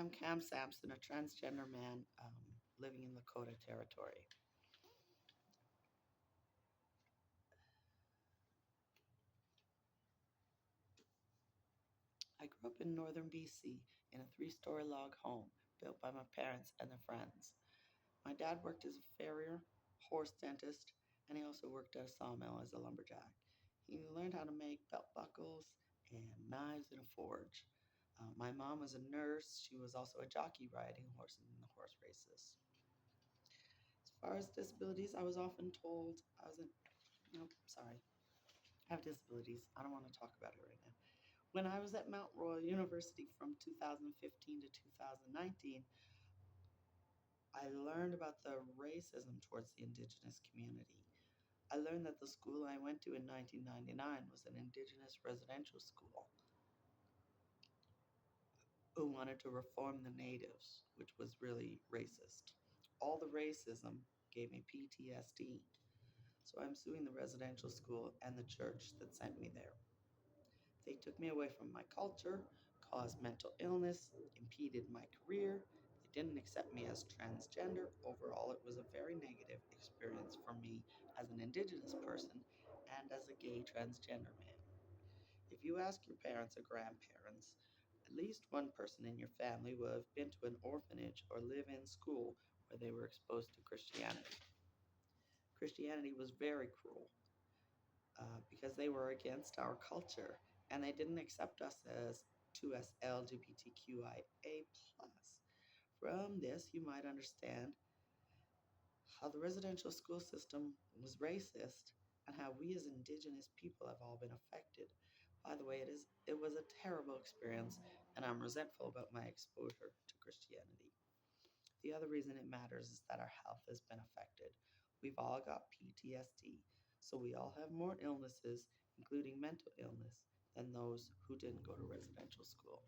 am Cam Sampson, a transgender man living in Lakota Territory. I grew up in northern BC in a three-story log home built by my parents and their friends. My dad worked as a farrier, horse dentist, and he also worked at a sawmill as a lumberjack. He learned how to make belt buckles and knives in a forge. My mom was a nurse. She was also a jockey riding horses in the horse races. As far as disabilities, I was often told I was a no, sorry, I have disabilities. I don't want to talk about it right now. When I was at Mount Royal University from 2015 to 2019, I learned about the racism towards the Indigenous community. I learned that the school I went to in 1999 was an Indigenous residential school who wanted to reform the natives, which was really racist. All the racism gave me PTSD, so I'm suing the residential school and the church that sent me there. They took me away from my culture, caused mental illness, impeded my career. They didn't accept me as transgender. Overall, it was a very negative experience for me as an Indigenous person and as a gay transgender man. If you ask your parents or grandparents, at least one person in your family will have been to an orphanage or live in school where they were exposed to Christianity. Christianity was very cruel because they were against our culture and they didn't accept us as 2S LGBTQIA plus. From this, you might understand how the residential school system was racist and how we as Indigenous people have all been affected. By the way, it was a terrible experience, and I'm resentful about my exposure to Christianity. The other reason it matters is that our health has been affected. We've all got PTSD, so we all have more illnesses, including mental illness, than those who didn't go to residential school.